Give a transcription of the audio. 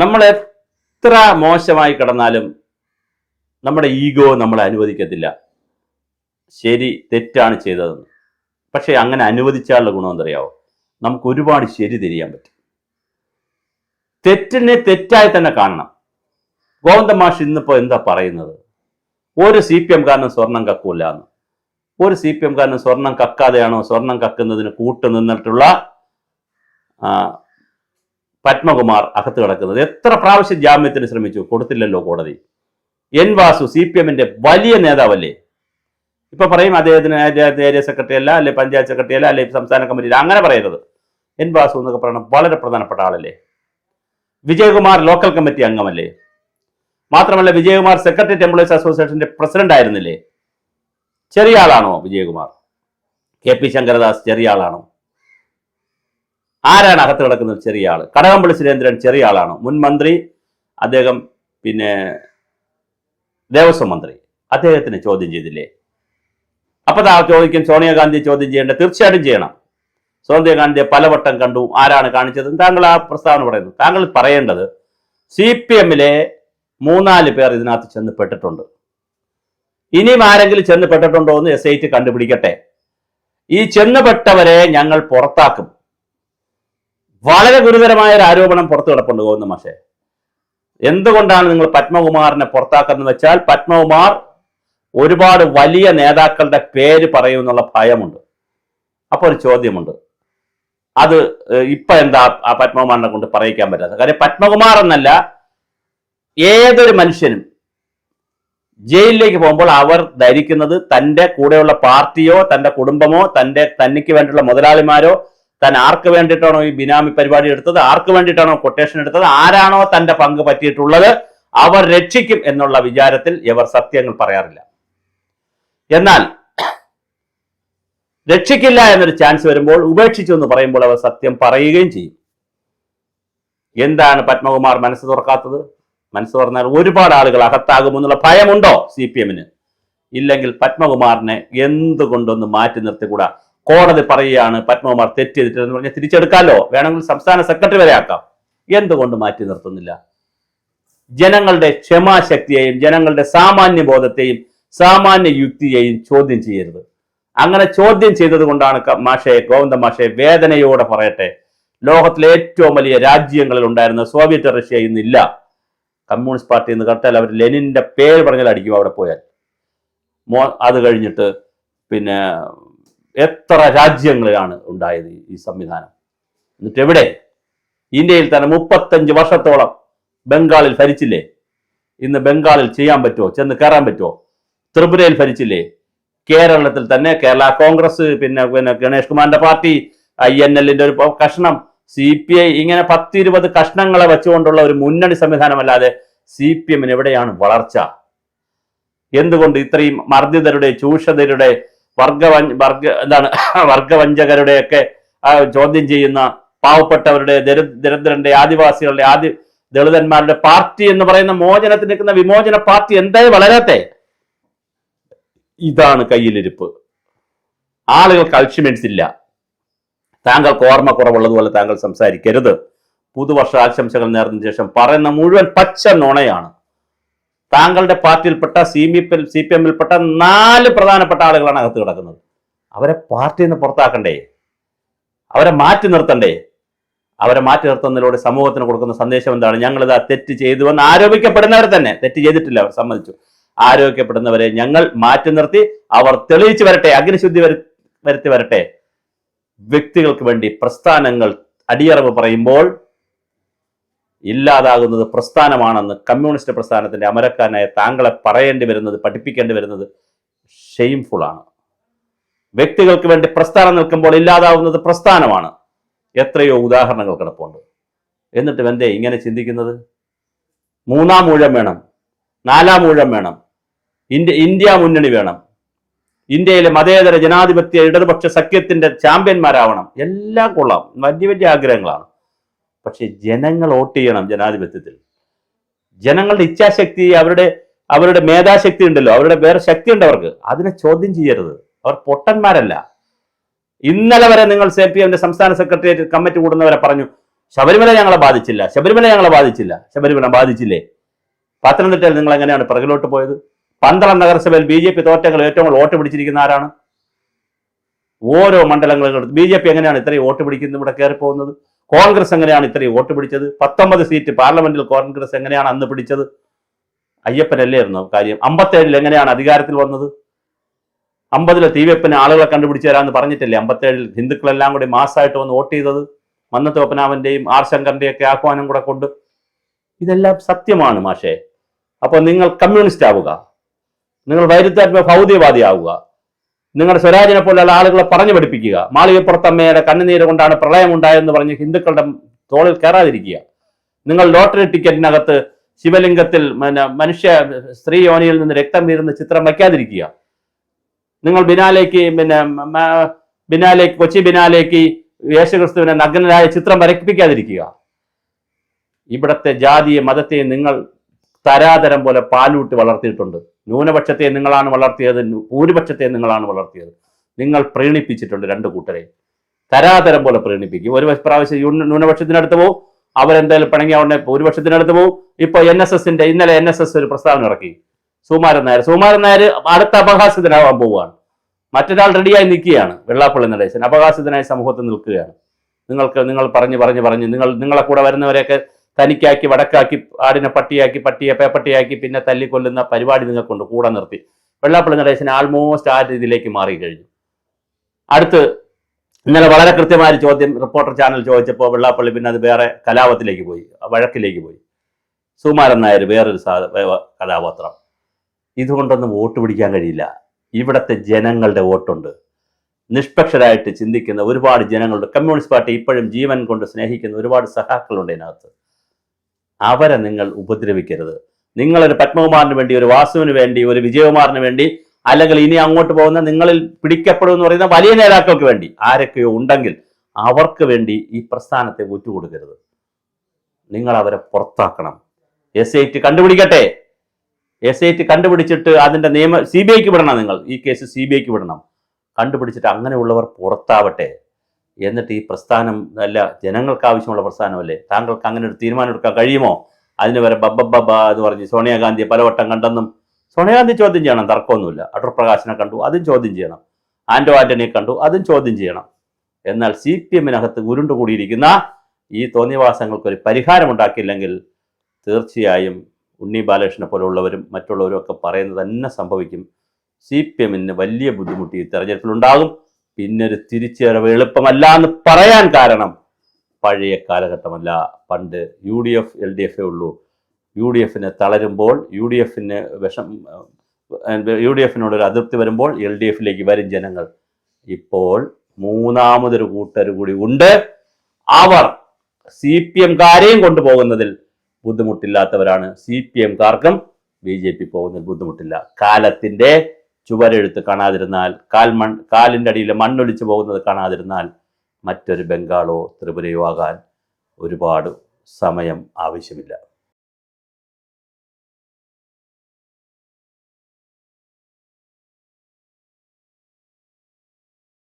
നമ്മൾ എത്ര മോശമായി കിടന്നാലും നമ്മുടെ ഈഗോ നമ്മളെ അനുവദിക്കത്തില്ല ശരി തെറ്റാണ് ചെയ്തതെന്ന്. പക്ഷെ അങ്ങനെ അനുവദിച്ചാലുള്ള ഗുണം എന്തറിയാവോ? നമുക്ക് ഒരുപാട് ശരി തിരിയാൻ പറ്റും. തെറ്റിനെ തെറ്റായി തന്നെ കാണണം. ഗോവിന്ദ മാഷ് ഇന്നിപ്പോ എന്താ പറയുന്നത്? ഒരു CPM കാരനും സ്വർണം കക്കൂല എന്ന്. ഒരു CPM കാരനും സ്വർണം കക്കാതെയാണോ സ്വർണം കക്കുന്നതിന് കൂട്ടു നിന്നിട്ടുള്ള പത്മകുമാർ അകത്ത് കിടക്കുന്നത്? എത്ര പ്രാവശ്യം ജാമ്യത്തിന് ശ്രമിച്ചു, കൊടുത്തില്ലല്ലോ കോടതി. എൻ വാസു CPM-ന്റെ വലിയ നേതാവല്ലേ? ഇപ്പൊ പറയും അദ്ദേഹത്തിന് ഏരിയ സെക്രട്ടറി അല്ല, അല്ലെ പഞ്ചായത്ത് സെക്രട്ടറി അല്ല, അല്ലെ സംസ്ഥാന കമ്മിറ്റി, അങ്ങനെ പറയരുത്. എൻ വാസു എന്നൊക്കെ പറയുന്നത് വളരെ പ്രധാനപ്പെട്ട ആളല്ലേ? വിജയകുമാർ ലോക്കൽ കമ്മിറ്റി അംഗമല്ലേ? മാത്രമല്ല വിജയകുമാർ സെക്രട്ടേറിയറ്റ് എംപ്ലോയീസ് അസോസിയേഷന്റെ പ്രസിഡന്റ് ആയിരുന്നില്ലേ? ചെറിയ ആളാണോ വിജയകുമാർ? KP ശങ്കരദാസ് ചെറിയ ആളാണോ? ആരാണ് അകത്ത് കിടക്കുന്നത് ചെറിയ ആള്? കടകംപള്ളി സുരേന്ദ്രൻ ചെറിയ ആളാണോ? മുൻ മന്ത്രി അദ്ദേഹം, പിന്നെ ദേവസ്വം മന്ത്രി, അദ്ദേഹത്തിന് ചോദ്യം ചെയ്തില്ലേ? അപ്പൊ ചോദിക്കും സോണിയാഗാന്ധി ചോദ്യം ചെയ്യേണ്ട? തീർച്ചയായിട്ടും ചെയ്യണം. സോണിയാഗാന്ധിയെ പലവട്ടം കണ്ടു. ആരാണ് കാണിച്ചത്? താങ്കൾ ആ പ്രസ്താവന പറയുന്നത്. താങ്കൾ പറയേണ്ടത് CPM-ലെ 3-4 പേർ ഇതിനകത്ത് ചെന്ന് പെട്ടിട്ടുണ്ട്. ഇനിയും ആരെങ്കിലും ചെന്ന് പെട്ടിട്ടുണ്ടോ എന്ന് SIT കണ്ടുപിടിക്കട്ടെ. ഈ ചെന്നുപെട്ടവരെ ഞങ്ങൾ പുറത്താക്കും. വളരെ ഗുരുതരമായ ഒരു ആരോപണം പുറത്തു കിടപ്പുണ്ട് ഗോവിന്ദ മാഷെ. എന്തുകൊണ്ടാണ് നിങ്ങൾ പത്മകുമാറിനെ പുറത്താക്കുന്നത് വെച്ചാൽ, പത്മകുമാർ ഒരുപാട് വലിയ നേതാക്കളുടെ പേര് പറയുമെന്നുള്ള ഭയമുണ്ട്. അപ്പൊ ഒരു ചോദ്യമുണ്ട്, അത് ഇപ്പൊ എന്താ ആ പത്മകുമാറിനെ കൊണ്ട് പറയിക്കാൻ പറ്റാത്ത കാര്യം? പത്മകുമാർ എന്നല്ല, ഏതൊരു മനുഷ്യനും ജയിലിലേക്ക് പോകുമ്പോൾ അവർ ധരിക്കുന്നത് തന്റെ കൂടെയുള്ള പാർട്ടിയോ തന്റെ കുടുംബമോ തനിക്ക് വേണ്ടിയുള്ള മുതലാളിമാരോ, താൻ ആർക്ക് വേണ്ടിയിട്ടാണോ ഈ ബിനാമി പരിപാടി എടുത്തത്, ആർക്ക് വേണ്ടിയിട്ടാണോ കൊട്ടേഷൻ എടുത്തത്, ആരാണോ തന്റെ പങ്ക് പറ്റിയിട്ടുള്ളത് അവർ രക്ഷിക്കും എന്നുള്ള വിചാരത്തിൽ ഇവർ സത്യങ്ങൾ പറയാറില്ല. എന്നാൽ രക്ഷിക്കില്ല എന്നൊരു ചാൻസ് വരുമ്പോൾ, ഉപേക്ഷിച്ചു എന്ന് പറയുമ്പോൾ അവർ സത്യം പറയുകയും ചെയ്യും. എന്താണ് പത്മകുമാർ മനസ്സ് തുറക്കാത്തത്? മനസ്സ് തുറന്നാൽ ഒരുപാട് ആളുകൾ അകത്താകുമെന്നുള്ള ഭയമുണ്ടോ CPM-ന്? ഇല്ലെങ്കിൽ പത്മകുമാറിനെ എന്തുകൊണ്ടൊന്ന് മാറ്റി നിർത്തിക്കൂടാ? കോടതി പറയുകയാണ് പത്മകുമാർ തെറ്റ് ചെയ്തിട്ടെന്ന് പറഞ്ഞാൽ തിരിച്ചെടുക്കാമല്ലോ, വേണമെങ്കിൽ സംസ്ഥാന സെക്രട്ടറി വരെ ആക്കാം. എന്തുകൊണ്ട് മാറ്റി നിർത്തുന്നില്ല? ജനങ്ങളുടെ ക്ഷമാശക്തിയെയും ജനങ്ങളുടെ സാമാന്യ ബോധത്തെയും സാമാന്യ യുക്തിയെയും ചോദ്യം ചെയ്യരുത്. അങ്ങനെ ചോദ്യം ചെയ്തത് കൊണ്ടാണ് ഗോവിന്ദ മാഷെ വേദനയോടെ പറയട്ടെ, ലോകത്തിലെ ഏറ്റവും വലിയ രാജ്യങ്ങളിൽ ഉണ്ടായിരുന്ന സോവിയറ്റ് റഷ്യ ഇന്നില്ല. കമ്മ്യൂണിസ്റ്റ് പാർട്ടി എന്ന് കേട്ടാൽ അവർ ലെനിന്റെ പേര് പറഞ്ഞാൽ അടിക്കും അവിടെ പോയാൽ. അത് കഴിഞ്ഞിട്ട് പിന്നെ എത്ര രാജ്യങ്ങളിലാണ് ഉണ്ടായത് ഈ സംവിധാനം? എന്നിട്ട് എവിടെ? ഇന്ത്യയിൽ തന്നെ 35 വർഷത്തോളം ബംഗാളിൽ ഭരിച്ചില്ലേ? ഇന്ന് ബംഗാളിൽ ചെയ്യാൻ പറ്റുമോ? ചെന്ന് കയറാൻ പറ്റുമോ? ത്രിപുരയിൽ ഭരിച്ചില്ലേ? കേരളത്തിൽ തന്നെ കേരള കോൺഗ്രസ്, പിന്നെ ഗണേഷ് കുമാറിന്റെ പാർട്ടി, INL-ന്റെ ഒരു കഷ്ണം, CPI, ഇങ്ങനെ 10-20 കഷ്ണങ്ങളെ വെച്ചുകൊണ്ടുള്ള ഒരു മുന്നണി സംവിധാനമല്ലാതെ CPM-ന് എവിടെയാണ് വളർച്ച? എന്തുകൊണ്ട് ഇത്രയും മർദ്ദിതരുടെ, ചൂഷകരുടെ, വർഗവഞ്ചകരുടെ ഒക്കെ ചോദ്യം ചെയ്യുന്ന പാവപ്പെട്ടവരുടെ, ദരിദ്രന്റെ, ആദിവാസികളുടെ, ദളിതന്മാരുടെ പാർട്ടി എന്ന് പറയുന്ന മോചനത്തിന് നിൽക്കുന്ന വിമോചന പാർട്ടി എന്തായി വളരാത്തെ? ഇതാണ് കയ്യിലിരിപ്പ്. ആളുകൾക്ക് അൾഷിമെന്റ്സ് ഇല്ല. താങ്കൾക്ക് ഓർമ്മക്കുറവുള്ളതുപോലെ താങ്കൾ സംസാരിക്കരുത്. പുതുവർഷ ആശംസകൾ നേർന്നതിന് ശേഷം പറയുന്ന മുഴുവൻ പച്ച നുണയാണ്. താങ്കളുടെ പാർട്ടിയിൽപ്പെട്ട CPM-ൽപ്പെട്ട 4 പ്രധാനപ്പെട്ട ആളുകളാണ് അകത്ത് കിടക്കുന്നത്. അവരെ പാർട്ടിയിൽ നിന്ന് പുറത്താക്കണ്ടേ? അവരെ മാറ്റി നിർത്തണ്ടേ? അവരെ മാറ്റി നിർത്തുന്നതിലൂടെ സമൂഹത്തിന് കൊടുക്കുന്ന സന്ദേശം എന്താണ്? ഞങ്ങളിത് തെറ്റ് ചെയ്തുവെന്ന് ആരോപിക്കപ്പെടുന്നവർ തന്നെ, തെറ്റ് ചെയ്തിട്ടില്ല, അവർ സമ്മതിച്ചു, ആരോപിക്കപ്പെടുന്നവരെ ഞങ്ങൾ മാറ്റി നിർത്തി അവർ തെളിയിച്ചു വരട്ടെ, അഗ്നിശുദ്ധി വരുത്തി വരട്ടെ. വ്യക്തികൾക്ക് വേണ്ടി പ്രസ്ഥാനങ്ങൾ അടിയറവ് പറയുമ്പോൾ ഇല്ലാതാകുന്നത് പ്രസ്ഥാനമാണെന്ന് കമ്മ്യൂണിസ്റ്റ് പ്രസ്ഥാനത്തിന്റെ അമരക്കാരനായ താങ്കളെ പറയേണ്ടി വരുന്നത്, പഠിപ്പിക്കേണ്ടി വരുന്നത് ഷെയിംഫുൾ ആണ്. വ്യക്തികൾക്ക് വേണ്ടി പ്രസ്ഥാനം നിൽക്കുമ്പോൾ ഇല്ലാതാവുന്നത് പ്രസ്ഥാനമാണ്. എത്രയോ ഉദാഹരണങ്ങൾ കിടപ്പുണ്ട്. എന്നിട്ട് എന്തേ ഇങ്ങനെ ചിന്തിക്കുന്നത്? 3-ാം ഊഴം വേണം, 4-ാം ഊഴം വേണം, ഇന്ത്യ മുന്നണി വേണം, ഇന്ത്യയിലെ മതേതര ജനാധിപത്യ ഇടതുപക്ഷ സഖ്യത്തിന്റെ ചാമ്പ്യന്മാരാവണം, എല്ലാം കൊള്ളാം, വലിയ വലിയ ആഗ്രഹങ്ങളാണ്. പക്ഷെ ജനങ്ങൾ വോട്ട് ചെയ്യണം. ജനാധിപത്യത്തിൽ ജനങ്ങളുടെ ഇച്ഛാശക്തി, അവരുടെ മേധാശക്തി ഉണ്ടല്ലോ, അവരുടെ വേറെ ശക്തി ഉണ്ട് അവർക്ക്, അതിനെ ചോദ്യം ചെയ്യരുത്. അവർ പൊട്ടന്മാരല്ല. ഇന്നലെ വരെ നിങ്ങൾ CPM-ന്റെ സംസ്ഥാന സെക്രട്ടേറിയറ്റ് കമ്മിറ്റി കൂടുന്നവരെ പറഞ്ഞു ശബരിമല ഞങ്ങളെ ബാധിച്ചില്ല, ശബരിമല ബാധിച്ചില്ലേ? പത്തനംതിട്ടയിൽ നിങ്ങൾ എങ്ങനെയാണ് പിറകിലോട്ട് പോയത്? 12 നഗരസഭയിൽ BJP തോറ്റങ്ങൾ ഏറ്റവും കൂടുതൽ വോട്ട് പിടിച്ചിരിക്കുന്ന ആരാണ്? ഓരോ മണ്ഡലങ്ങളും BJP എങ്ങനെയാണ് ഇത്രയും വോട്ട് പിടിക്കുന്നത് ഇവിടെ കയറി പോകുന്നത്? കോൺഗ്രസ് എങ്ങനെയാണ് ഇത്രയും വോട്ട് പിടിച്ചത്? 19 സീറ്റ് പാർലമെന്റിൽ കോൺഗ്രസ് എങ്ങനെയാണ് അന്ന് പിടിച്ചത്? അയ്യപ്പനല്ലായിരുന്നു കാര്യം. 57 എങ്ങനെയാണ് അധികാരത്തിൽ വന്നത്? 50 തീവെപ്പിന് ആളുകളെ കണ്ടുപിടിച്ചു തരാമെന്ന് പറഞ്ഞിട്ടില്ലേ 57 ഹിന്ദുക്കളെല്ലാം കൂടി മാസമായിട്ട് വന്ന് വോട്ട് ചെയ്തത്? മന്നത്ത് പപ്പനാമന്റെയും ആർ ശങ്കറിന്റെയും ഒക്കെ ആഹ്വാനം കൂടെ കൊണ്ട്. ഇതെല്ലാം സത്യമാണ് മാഷേ. അപ്പോൾ നിങ്ങൾ കമ്മ്യൂണിസ്റ്റ് ആവുക, നിങ്ങൾ വൈരുദ്ധാത്മക ഭൗതികവാദി ആവുക, നിങ്ങളുടെ സ്വരാജിനെ പോലെയുള്ള ആളുകളെ പറഞ്ഞു പഠിപ്പിക്കുക. മാളികപ്പുറത്തമ്മയുടെ കണ്ണുനീര് കൊണ്ടാണ് പ്രളയം ഉണ്ടായെന്ന് പറഞ്ഞ് ഹിന്ദുക്കളുടെ തോളിൽ കയറാതിരിക്കുക. നിങ്ങൾ ലോട്ടറി ടിക്കറ്റിനകത്ത് ശിവലിംഗത്തിൽ സ്ത്രീ യോനിയിൽ നിന്ന് രക്തം വീരുന്ന ചിത്രം വയ്ക്കാതിരിക്കുക. നിങ്ങൾ കൊച്ചി ബിനാലേക്ക് യേശുക്രിസ്തുവിനെ നഗ്നനായ ചിത്രം വരയ്പ്പിക്കാതിരിക്കുക. ഇവിടത്തെ ജാതിയെ മതത്തെയും നിങ്ങൾ തരാതരം പോലെ പാലൂട്ടി വളർത്തിയിട്ടുണ്ട്. ന്യൂനപക്ഷത്തെ നിങ്ങളാണ് വളർത്തിയത്, ഭൂരിപക്ഷത്തെ നിങ്ങളാണ് വളർത്തിയത്. നിങ്ങൾ പ്രീണിപ്പിച്ചിട്ടുണ്ട് രണ്ടു കൂട്ടരെ, തരാതരം പോലെ പ്രീണിപ്പിക്കും. ഒരു പ്രാവശ്യം ന്യൂനപക്ഷത്തിനടുത്ത് പോവും, അവരെന്തായാലും പിണങ്ങി അവിടെ ഭൂരിപക്ഷത്തിനടുത്ത് പോവും. ഇപ്പൊ ഇന്നലെ NSS ഒരു പ്രസ്താവന ഇറക്കി. സുകുമാരൻ നായർ അടുത്ത അപഹാസ്യത്തിനാവാൻ പോവുകയാണ്. മറ്റൊരാൾ റെഡിയായി നിൽക്കുകയാണ്. വെള്ളാപ്പള്ളി നടേശൻ അപഹാസ്യത്തിനായി സമൂഹത്തിൽ നിൽക്കുകയാണ്. നിങ്ങൾ പറഞ്ഞ് നിങ്ങളെ കൂടെ വരുന്നവരെയൊക്കെ തനിക്കാക്കി, വടക്കാക്കി, ആടിനെ പട്ടിയെ പേപ്പട്ടിയാക്കി പിന്നെ തല്ലിക്കൊല്ലുന്ന പരിപാടി നിങ്ങൾക്കുണ്ട്. കൂടെ നിർത്തി വെള്ളാപ്പള്ളി നടേശൻ ആൾമോസ്റ്റ് ആ രീതിയിലേക്ക് മാറിക്കഴിഞ്ഞു. അടുത്ത് ഇന്നലെ വളരെ കൃത്യമായ ചോദ്യം റിപ്പോർട്ടർ ചാനൽ ചോദിച്ചപ്പോൾ വെള്ളാപ്പള്ളി പിന്നെ അത് വേറെ കലാപത്തിലേക്ക് പോയി, വഴക്കിലേക്ക് പോയി. സുകുമാരൻ നായർ വേറൊരു കഥാപാത്രം. ഇതുകൊണ്ടൊന്നും വോട്ട് പിടിക്കാൻ കഴിയില്ല. ഇവിടുത്തെ ജനങ്ങളുടെ വോട്ടുണ്ട്. നിഷ്പക്ഷരായിട്ട് ചിന്തിക്കുന്ന ഒരുപാട് ജനങ്ങളുണ്ട്. കമ്മ്യൂണിസ്റ്റ് പാർട്ടി ഇപ്പോഴും ജീവൻ കൊണ്ട് സ്നേഹിക്കുന്ന ഒരുപാട് സഖാക്കളുണ്ട് ഇതിനകത്ത്. അവരെ നിങ്ങൾ ഉപദ്രവിക്കരുത്. നിങ്ങളൊരു പത്മകുമാറിന് വേണ്ടി, ഒരു വാസുവിന് വേണ്ടി, ഒരു വിജയകുമാറിന് വേണ്ടി, അല്ലെങ്കിൽ ഇനി അങ്ങോട്ട് പോകുന്ന നിങ്ങളിൽ പിടിക്കപ്പെടും എന്ന് പറയുന്ന വലിയ നേതാക്കൾക്ക് വേണ്ടി ആരൊക്കെയോ ഉണ്ടെങ്കിൽ അവർക്ക് വേണ്ടി ഈ പ്രസ്ഥാനത്തെ ഒറ്റുകൊടുക്കരുത്. നിങ്ങൾ അവരെ പുറത്താക്കണം. SIT കണ്ടുപിടിക്കട്ടെ. SIT കണ്ടുപിടിച്ചിട്ട് അതിന്റെ CBIക്ക് വിടണം. നിങ്ങൾ ഈ കേസ് CBIക്ക് വിടണം. കണ്ടുപിടിച്ചിട്ട് അങ്ങനെയുള്ളവർ പുറത്താവട്ടെ. എന്നിട്ട് ഈ പ്രസ്ഥാനം അല്ല ജനങ്ങൾക്ക് ആവശ്യമുള്ള പ്രസ്ഥാനമല്ലേ? താങ്കൾക്ക് അങ്ങനെ ഒരു തീരുമാനം എടുക്കാൻ കഴിയുമോ? അതിന് വരെ ബബ്ബ എന്ന് പറഞ്ഞ് സോണിയാഗാന്ധിയെ പലവട്ടം കണ്ടെന്നും സോണിയാഗാന്ധി ചോദ്യം ചെയ്യണം, തർക്കമൊന്നുമില്ല. അടൂർ പ്രകാശിനെ കണ്ടു, അതും ചോദ്യം ചെയ്യണം. ആന്റോ ആന്റണിയെ കണ്ടു, അതും ചോദ്യം ചെയ്യണം. എന്നാൽ CPMനകത്ത് ഉരുണ്ടുകൂടിയിരിക്കുന്ന ഈ തോന്നിയവാസങ്ങൾക്കൊരു പരിഹാരമുണ്ടാക്കിയില്ലെങ്കിൽ തീർച്ചയായും ഉണ്ണി ബാലകൃഷ്ണനെ പോലുള്ളവരും മറ്റുള്ളവരും ഒക്കെ പറയുന്നത് തന്നെ സംഭവിക്കും. CPMന് വലിയ ബുദ്ധിമുട്ട് ഈ തെരഞ്ഞെടുപ്പിലുണ്ടാകും. പിന്നെ ഒരു തിരിച്ചുവരവ് എളുപ്പമല്ല എന്ന് പറയാൻ കാരണം പഴയ കാലഘട്ടമല്ല. പണ്ട് UDF LDF ഉള്ളൂ. UDFന് തളരുമ്പോൾ, UDFനോടൊരു അതിർത്തി വരുമ്പോൾ LDFിലേക്ക് വരും ജനങ്ങൾ. ഇപ്പോൾ മൂന്നാമതൊരു കൂട്ടർ കൂടി ഉണ്ട്. അവർ CPMകാരെയും കൊണ്ടുപോകുന്നതിൽ ബുദ്ധിമുട്ടില്ലാത്തവരാണ്. CPMകാർക്കും BJP പോകുന്നതിൽ ബുദ്ധിമുട്ടില്ല. കാലത്തിന്റെ ചുവരെഴുത്ത് കാണാതിരുന്നാൽ, കാലിൻ്റെ അടിയിൽ മണ്ണൊലിച്ചു പോകുന്നത് കാണാതിരുന്നാൽ മറ്റൊരു ബംഗാളോ ത്രിപുരയോ ആകാൻ ഒരുപാട് സമയം ആവശ്യമില്ല.